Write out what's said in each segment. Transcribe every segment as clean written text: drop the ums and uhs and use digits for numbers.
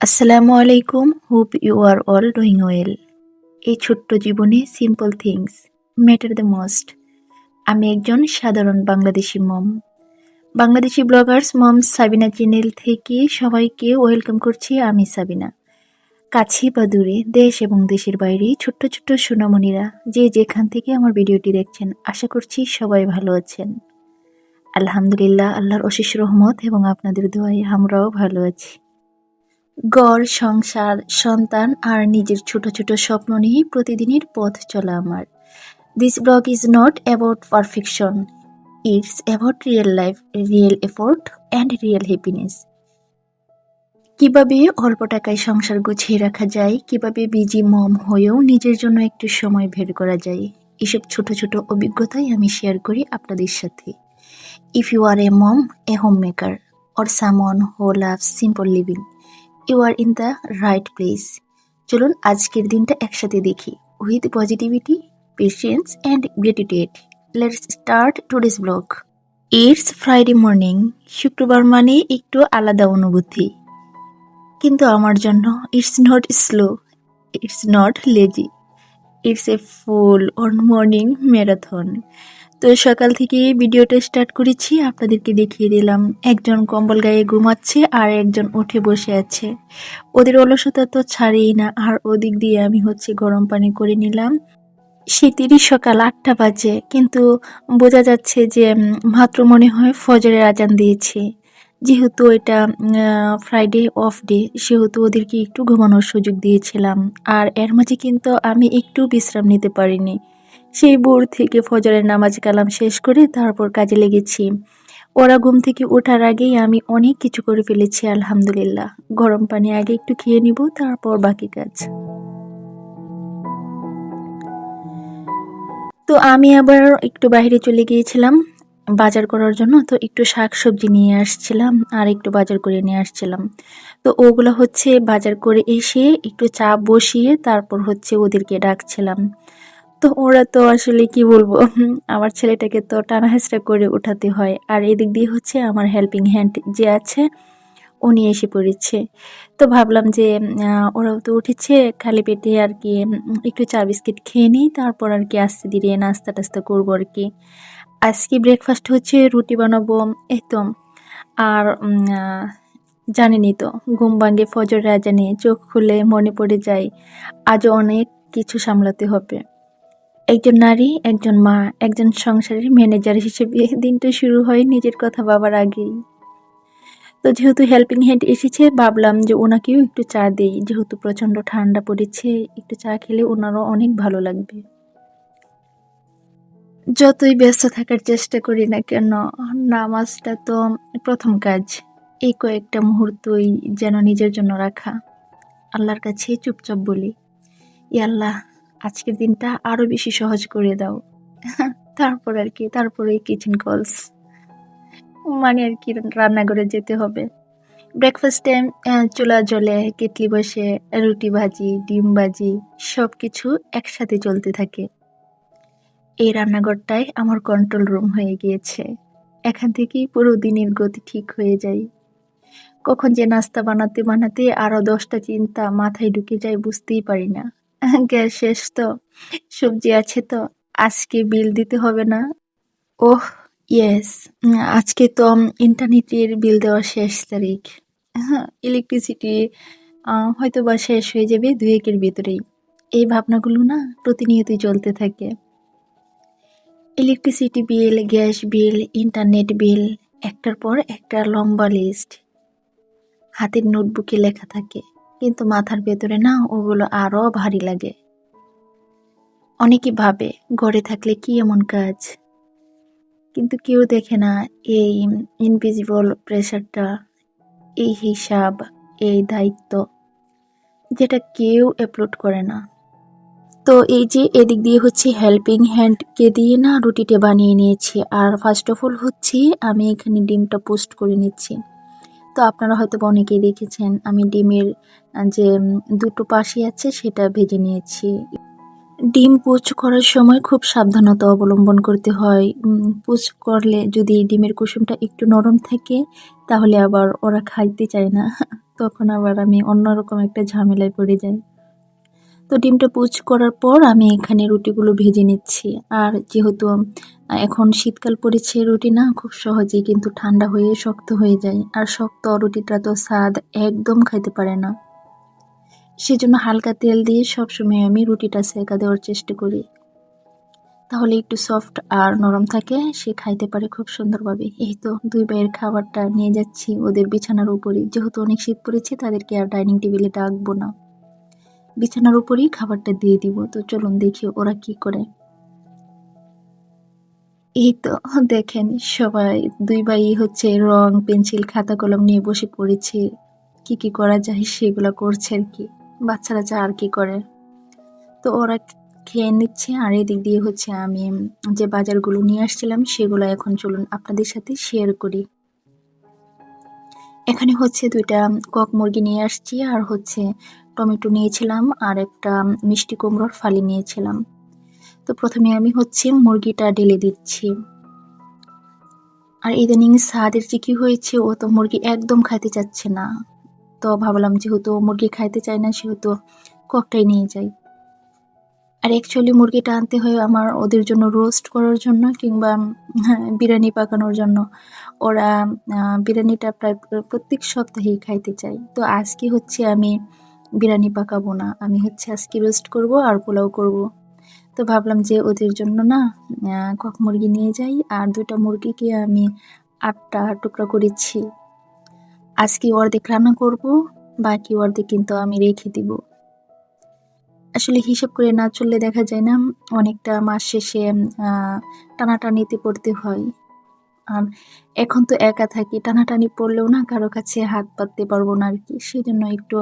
আসসালামু আলাইকুম, hope you are all doing well. এই ছোট্ট জীবনে simple things matter the most. আমি একজন সাধারণ Bangladeshi mom. Bangladeshi bloggers mom Sabina channel থেকে সবাইকে ওয়েলকাম করছি। আমি সাবিনা। কাছে বা দূরে, দেশ এবং দেশের বাইরে ছোট্ট ছোট্ট সোনামণিরা যে যেখান থেকে আমার ভিডিওটি দেখছেন, আশা করছি সবাই ভালো আছেন। আলহামদুলিল্লাহ, আল্লাহর অশেষ রহমত এবং আপনাদের দোয়ায় আমরাও ভালো আছি। ঘর, সংসার, সন্তান আর নিজের ছোট ছোট স্বপ্ন নিয়ে প্রতিদিনের পথ চলা আমার। This blog is not about perfection, it's about real life, real effort and real happiness. কিভাবে অল্প টাকায় সংসার গুছিয়ে রাখা যায়, কিভাবে বিজি মম হয়েও নিজের জন্য একটু সময় বের করা যায়, এসব ছোট ছোট অভিজ্ঞতাই আমি শেয়ার করি আপনাদের সাথে। If you are a mom, a home maker, or someone who loves simple living, you are in the right place. চলুন আজকের দিনটা একসাথে দেখি with positivity, patience and gratitude. Let's start today's blog. It's Friday morning. শুক্রবার মানে একটু আলাদা অনুভূতি, কিন্তু আমার জন্য it's not slow, it's not lazy, it's a full on morning marathon. তো সকাল থেকে ভিডিওটা স্টার্ট করেছি, আপনাদেরকে দেখিয়ে দিলাম একজন কম্বল গায়ে ঘুমাচ্ছে আর একজন উঠে বসে আছে। ওদের অলসতা তো ছাড়েই না। আর ওদিক দিয়ে আমি গরম পানি করে নিলাম। শীতেরই সকাল 8টা বাজে, কিন্তু বোঝা যাচ্ছে যে মাত্র মনে হয় ফজরের আজান দিয়েছে। যেহেতু এটা ফ্রাইডে অফ ডে, সেহেতু ওদেরকে একটু ঘুমানোর সুযোগ দিয়েছিলাম। আর এর মাঝে কিন্তু আমি একটু বিশ্রাম নিতে পারিনি। সেই ভোর থেকে ফজরের নামাজ কালাম শেষ করে তারপর কাজে লেগেছি। ওরা ঘুম থেকে ওঠার আগেই আমি অনেক কিছু করে ফেলেছি আলহামদুলিল্লাহ। গরম পানি আগে একটু খেয়ে নিব, তারপর বাকি কাজ। তো আমি আবার একটু বাইরে চলে গিয়েছিলাম বাজার করার জন্য। তো একটু শাকসবজি নিয়ে আসছিলাম আর একটু বাজার করে নিয়ে আসছিলাম। তো ওগুলো বাজার করে এসে একটু চা বসিয়ে তারপর ওদেরকে ডাকছিলাম। তো ওরা তো আসলে কি বলবো, আমার ছেলেটাকে তো টানা হেঁচড়া করে উঠাতে হয়। আর এদিক দিয়ে আমার হেল্পিং হ্যান্ড যে আছে উনি এসে পড়েছে। তো ভাবলাম যে ওরাও তো উঠেছে, খালি পেটে আর কি একটু চা বিস্কিট খেয়ে নিই, তারপর আর কি আস্তে ধীরে নাস্তা টাস্তা করবো আর কি। আজকে ব্রেকফাস্ট রুটি বানাবো, এই তো। আর জানেনই তো, ঘুম ভাঙে ফজরের আজানে, চোখ খুলে মনে পড়ে যায় আজও অনেক কিছু সামলাতে হবে। একজন নারী, একজন মা, একজন সংসারের ম্যানেজার হিসেবে দিনটা শুরু হয় নিজের কথা ভাবার আগেই। তো যেহেতু হেল্পিং হ্যান্ড এসেছে, ভাবলাম যে ওনাকেও একটু চা দেই। যেহেতু প্রচণ্ড ঠান্ডা পড়েছে, একটু চা খেলে ওনারও অনেক ভালো লাগবে। যতই ব্যস্ত থাকার চেষ্টা করি না কেন, নামাজটা তো প্রথম কাজ। এই কয়েকটা মুহূর্তই যেন নিজের জন্য রাখা। আল্লাহর কাছে চুপচাপ বলি, ই আল্লাহ, আজকের দিনটা আরো বেশি সহজ করে দাও। তারপর আর কি, তারপরে কিচেন কলস, মানে আর কি রান্নাঘরে যেতে হবে। ব্রেকফাস্টে চুলা জ্বলে, কেটলি বসে, রুটি ভাজি, ডিম ভাজি, সব কিছু একসাথে চলতে থাকে। এই রান্নাঘরটাই আমার কন্ট্রোল রুম হয়ে গিয়েছে। এখান থেকেই পুরো দিনের গতি ঠিক হয়ে যায়। কখন যে নাস্তা বানাতে বানাতে আরো 10টা চিন্তা মাথায় ঢুকে যায় বুঝতেই পারি না। গ্যাস শেষ তো, সবজি আছে তো, আজকে বিল দিতে হবে না। ওহ ইয়েস, আজকে তো ইন্টারনেটের বিল দেওয়ার শেষ তারিখ। হ্যাঁ, ইলেকট্রিসিটি হয়তো বা শেষ হয়ে যাবে 2-1-এর ভিতরেই। এই ভাবনাগুলো না প্রতিনিয়তই চলতে থাকে। Electricity bill, gas bill, internet bill, একটার পর একটা লম্বা লিস্ট হাতের নোটবুকে লেখা থাকে, কিন্তু মাথার ভেতরে না ওগুলো আরো ভারী লাগে। অনেকে ভাবে ঘরে থাকলে কি এমন কাজ, কিন্তু কেউ দেখে না এই ইনভিজিবল প্রেশারটা, এই হিসাব, এই দায়িত্ব, যেটা কেউ আপলোড করে না। তো এই যে এদিক দিয়ে হেল্পিং হ্যান্ডকে দিয়ে না রুটিটা বানিয়ে নিয়েছি। আর ফার্স্ট অফ অল আমি এখানে ডিমটা পোস্ট করে নিচ্ছি। তো আপনারা হয়তো অনেকেই দেখেছেন আমি ডিমের যে দুটো পাশই আছে সেটা ভেজে নিয়েছি। ডিম পোচ করার সময় খুব সাবধানতা অবলম্বন করতে হয়। পোচ করলে যদি ডিমের কুসুমটা একটু নরম থাকে তাহলে আবার ওরা খাইতে চায় না। তখন আবার আমি অন্যরকম একটা ঝামেলায় পড়ে যাই। তো ডিমটা পোচ করার পর আমি এখানে রুটিগুলো ভেজে নিচ্ছি। আর যেহেতু এখন শীতকাল পড়েছে, রুটি না খুব সহজেই কিন্তু ঠান্ডা হয়ে শক্ত হয়ে যায়। আর শক্ত রুটিটা তো স্বাদ একদম খাইতে পারে না। সেজন্য হালকা তেল দিয়ে সবসময় আমি রুটিটা সেঁকা দেওয়ার চেষ্টা করি। তাহলে একটু সফট আর নরম থাকে, সে খাইতে পারে খুব সুন্দরভাবে। এই তো ২ ভাইয়ের খাবারটা নিয়ে যাচ্ছি ওদের বিছানার উপরেই। যেহেতু অনেক শীত পড়েছে তাদেরকে আর ডাইনিং টেবিলে ডাকবো না। বিছানার উপরেই খাবারটা দিয়ে দিব। তো চলুন দেখি ওরা কি করে। এই তো দেখেন সবাই ২ ভাই হচ্ছে রং, পেন্সিল, খাতা কলম নিয়ে বসে পড়েছে। কি করা যায় সেগুলা করছে আরকি। বাচ্চারা যা আর কি করে। তো ওরা খেয়ে নিচ্ছে আর এদিক দিয়ে হচ্ছে আমি যে বাজারগুলো নিয়ে আসছিলাম সেগুলো এখন চলুন আপনাদের সাথে শেয়ার করি। এখানে হচ্ছে ২ টা কক মুরগি নিয়ে আসছি আর হচ্ছে টমেটো নিয়েছিলাম আর একটা মিষ্টি কুমড়োর ফালি নিয়েছিলাম। তো প্রথমে আমি হচ্ছে মুরগিটা ঢেলে দিচ্ছি। আর ইদানিং সাদের যে কি হয়েছে, ও তো মুরগি একদম খাইতে চাচ্ছে না। তো ভাবলাম যেহেতু ও মুরগি খাইতে চায় না সেহেতু ককটাই নিয়ে যাই। আর অ্যাকচুয়ালি মুরগিটা আনতে হয় আমার ওদের জন্য রোস্ট করার জন্য কিংবা হ্যাঁ, বিরিয়ানি পাকানোর জন্য। ওরা বিরিয়ানিটা প্রায় প্রত্যেক সপ্তাহেই খাইতে চায়। তো আজকে হচ্ছে আমি বিরিয়ানি পাকাবো না। আমি হচ্ছে আজকে রোস্ট করব আর পোলাও করব। তো ভাবলাম যে ওদের জন্য না কক মুরগি নিয়ে যাই আর ২ টা মুরগিকে আমি ৮ টা টুকরা করেছি। আজকে অর্ধেক রান্না করব, বাকি অর্ধেক কিন্তু আমি রেখে দিব। আসলে হিসাব করে না চললে দেখা যায় না অনেকটা মাস শেষে আ টানাটানিতে পড়তে হয়। আর এখন তো একা থাকি, টানাটানি পড়লেও না কারো কাছে হাত পাততে পারবো না আরকি। সেজন্য একটু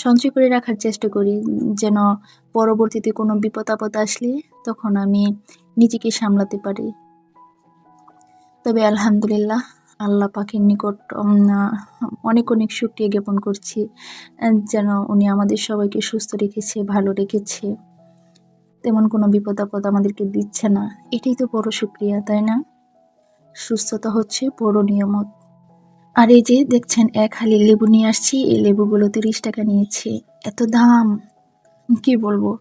সঞ্চয় করে রাখার চেষ্টা করি যেন পরবর্তীতে কোনো বিপদ-আপদ আসলে তখন আমি নিজেকে সামলাতে পারি। তবে আলহামদুলিল্লাহ আল্লাহ পাকের নিকট অনেক শুকরিয়া জ্ঞাপন করছি যেন উনি আমাদের সবাইকে সুস্থ রেখেছে, ভালো রেখেছে। তেমন কোনো বিপদ-আপদ আমাদেরকে দিচ্ছে না। এটাই তো বড় শুকরিয়া, তাই না? সুস্থতা হচ্ছে বড় নিয়ামত। আর এই যে দেখছেন ১ হালি লেবু নিয়ে আসছি, এই লেবুগুলো ৳৩০ নিয়েছে। এত দাম! কি বলবো?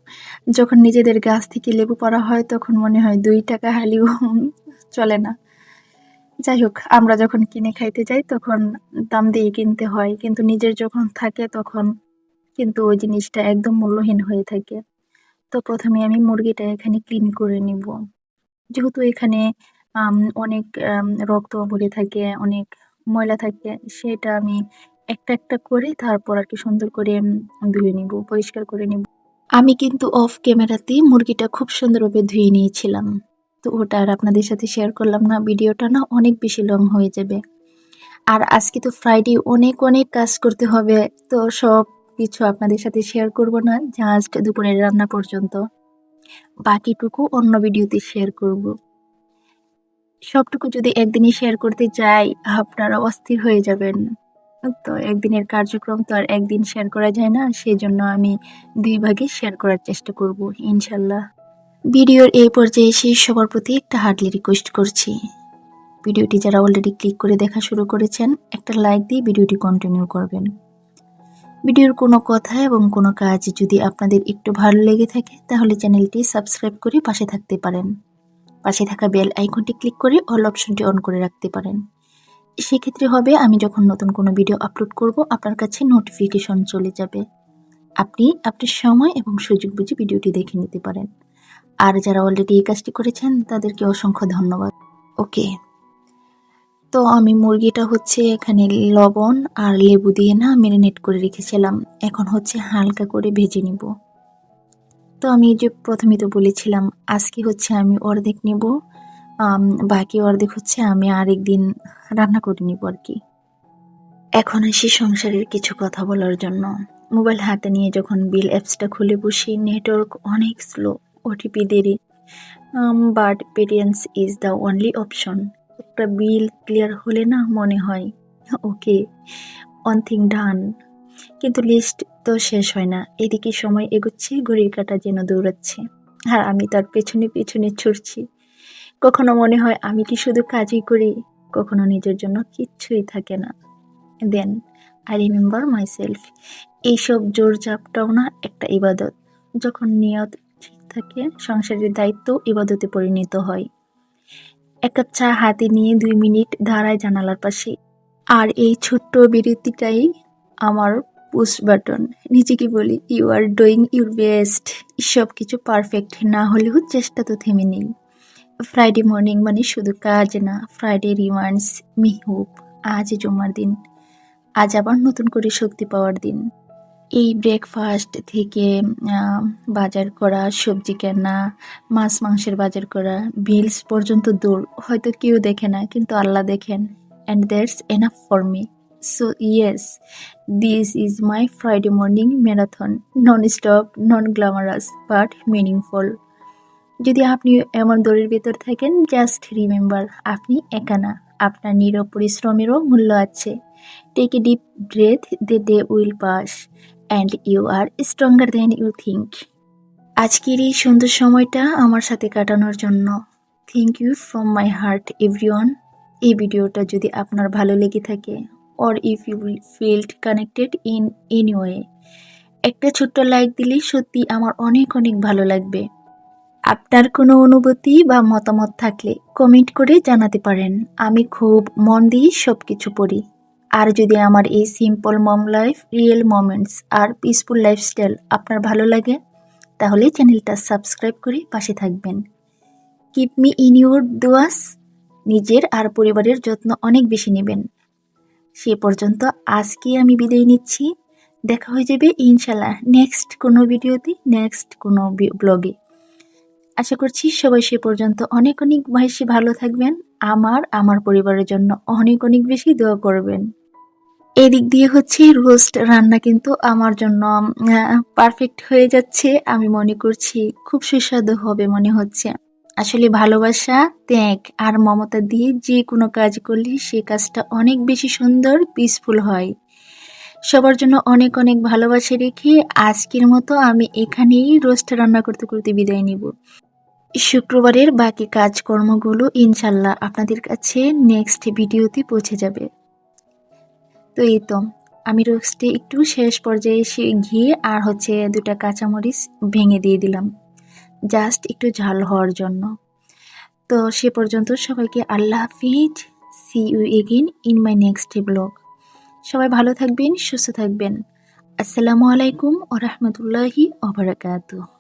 যখন নিজেদের গাছ থেকে লেবু পাড়া হয় তখন মনে হয় ৳২ হালিও চলে না। যাই হোক, আমরা যখন কিনে খাইতে যাই তখন দাম দিয়ে কিনতে হয়। কিন্তু নিজের যখন থাকে তখন কিন্তু ওই জিনিসটা একদম মূল্যহীন হয়ে থাকে। তো ১ম এ আমি মুরগিটা এখানে ক্লিন করে নিব। যেহেতু এখানে অনেক রক্ত ভরে থাকে, অনেক ময়লা থাকে, সেটা আমি একটা করে তারপর আরকি সুন্দর করে ধুয়ে নিব, পরিষ্কার করে নিব। আমি কিন্তু অফ ক্যামেরাতে মুরগিটা খুব সুন্দরভাবে ধুয়ে নিয়েছিলাম। তো ওটা আর আপনাদের সাথে শেয়ার করলাম না। ভিডিওটা না অনেক বেশি লং হয়ে যাবে। আর আজকে তো ফ্রাইডে অনেক কাজ করতে হবে। তো সবকিছু আপনাদের সাথে শেয়ার করব না। জাস্ট দুপুরের রান্না পর্যন্ত। বাকিটুকু অন্য ভিডিওতে শেয়ার করব। সবটুকু যদি একদিনে শেয়ার করতে যাই, আপনারা অস্থির হয়ে যাবেন। তো একদিনের কার্যক্রম তো আর একদিন শেয়ার করা যায় না। সেজন্য আমি ২ ভাগে শেয়ার করার চেষ্টা করব ইনশাল্লাহ। ভিডিওর এই পর্যায়ে এসে সবার প্রতি একটা হার্ডলি রিকোয়েস্ট করছি। ভিডিওটি যারা অলরেডি ক্লিক করে দেখা শুরু করেছেন, একটা লাইক দিয়ে ভিডিওটি কন্টিনিউ করবেন। ভিডিওর কোনো কথা এবং কোনো কাজ যদি আপনাদের একটু ভালো লেগে থাকে তাহলে চ্যানেলটি সাবস্ক্রাইব করে পাশে থাকতে পারেন। পাশে থাকা বেল আইকনটি ক্লিক করে অল অপশনটি অন করে রাখতে পারেন। সেক্ষেত্রে হবে আমি যখন নতুন কোনো ভিডিও আপলোড করব আপনার কাছে নোটিফিকেশন চলে যাবে। আপনি আপনার সময় এবং সুযোগ বুঝে ভিডিওটি দেখে নিতে পারেন। আর যারা অলরেডি এই কাজটি করেছেন তাদেরকে অসংখ্য ধন্যবাদ। ওকে, তো আমি মুরগিটা হচ্ছে এখানে লবণ আর লেবু দিয়ে না মেরিনেট করে রেখেছিলাম। এখন হচ্ছে হালকা করে ভেজে নিব। তো আমি যে প্রথমেই তো বলেছিলাম আজকে হচ্ছে আমি অর্ধেক নিব, বাকি অর্ধেক হচ্ছে আমি আরেকদিন রান্না করে নিব আরকি। এখন আসি সংসারের কিছু কথা বলার জন্য। মোবাইল হাতে নিয়ে যখন বিল অ্যাপসটা খুলে বসি নেটওয়ার্ক অনেক স্লো, ওটিপি দেরি, but Paytm's is the only option. একটা বিল ক্লিয়ার হলে না মনে হয় ওকে, ওয়ান থিং ডান। কিন্তু লিস্ট তো শেষ হয় না। এদিকে সময় এগোচ্ছে, ঘড়ির কাঁটা যেন দৌড়াচ্ছে। আর আমি তার পেছনে পেছনে ছুটছি। কখনো মনে হয় আমি কি শুধু কাজই করি, কখনো নিজের জন্য কিচ্ছুই থাকে না। দেন আই রিমেম্বার মাইসেলফ, এইসব জোর-জাপটাও না একটা ইবাদত। যখন নিয়ত ঠিক থাকে, সংসারের দায়িত্বও ইবাদতে পরিণত হয়। এক কাপ চা হাতে নিয়ে ২ মিনিট দাঁড়ায় জানালার পাশে। আর এই ছোট্ট বিরতিটাই আমার পুশ বাটন। নিজেকে বলি, "you are doing your best." সবকিছু পারফেক্ট না হলেও চেষ্টা তো থেমে নেই। ফ্রাইডে মর্নিং মানে শুধু কাজ না, ফ্রাইডে রিমাইন্ডস মি হোপ। আজ জুম্মার দিন। আজ আবার নতুন করে শক্তি পাওয়ার দিন। এই ব্রেকফাস্ট থেকে বাজার করা, সবজি কেনা, মাছ-মাংসের বাজার করা, বিলস পর্যন্ত দৌড়। হয়তো কেউ দেখে না, কিন্তু আল্লাহ দেখেন। And that's enough for me. So yes, this is my Friday morning marathon. Non stop, non glamorous, but meaningful. যদি আপনি এমন দৌড়ের ভেতর থাকেন, জাস্ট রিমেম্বার, আপনি একা না। আপনার নীরব পরিশ্রমেরও মূল্য আছে। Take a deep breath, the day will pass, and you are stronger than you think. আজকের এই সুন্দর সময়টা আমার সাথে কাটানোর জন্য thank you from my heart everyone. এই ভিডিওটা যদি আপনার ভালো লেগে থাকে, or if you felt connected in any way, একটা ছোট্ট লাইক দিলেই সত্যি আমার অনেক অনেক ভালো লাগবে। আপনার কোনো অনুভূতি বা মতামত থাকলে কমেন্ট করে জানাতে পারেন। আমি খুব মন দিয়ে সবকিছু পড়ি। আর যদি আমার এই সিম্পল মম লাইফ, রিয়েল মোমেন্টস আর পিসফুল লাইফস্টাইল আপনার ভালো লাগে, তাহলে চ্যানেলটা সাবস্ক্রাইব করে পাশে থাকবেন। কিপ মি ইন ইউর দোয়াস। নিজের আর পরিবারের যত্ন অনেক বেশি নেবেন। সে পর্যন্ত আজকে আমি বিদায় নিচ্ছি। দেখা হয়ে যাবে ইনশাল্লাহ নেক্সট কোনো ভিডিওতে, নেক্সট কোনো ব্লগে। আশা করছি সবাই সে পর্যন্ত অনেক অনেক বেশি ভালো থাকবেন। আমার পরিবারের জন্য অনেক অনেক বেশি দোয়া করবেন। এদিক দিয়ে হচ্ছে রোস্ট রান্না কিন্তু আমার জন্য পারফেক্ট হয়ে যাচ্ছে। আমি মনে করছি খুব সুস্বাদু হবে মনে হচ্ছে। আসলে ভালোবাসা, ত্যাগ আর মমতা দিয়ে যে কোনো কাজ করলে সে কাজটা অনেক বেশি সুন্দর, পিসফুল হয়। সবার জন্য অনেক অনেক ভালোবাসা রেখে আজকের মতো আমি এখানেই রোস্ট রান্না করতে করতে বিদায় নিব। শুক্রবারের বাকি কাজকর্মগুলো ইনশাল্লাহ আপনাদের কাছে নেক্সট ভিডিওতে পৌঁছে যাবে। তো এই তো আমি রোস্টে একটু শেষ পর্যায়ে এসে ঘি আর হচ্ছে 2টা কাঁচামরিচ ভেঙে দিয়ে দিলাম, জাস্ট একটু ঝাল হওয়ার জন্য। তো সে পর্যন্ত সবাইকে আল্লাহ হাফিজ। See you again in my next blog. সবাই ভালো থাকবেন, সুস্থ থাকবেন। আসসালামু আলাইকুম ওয়া রাহমাতুল্লাহি ওয়া বারাকাতুহু।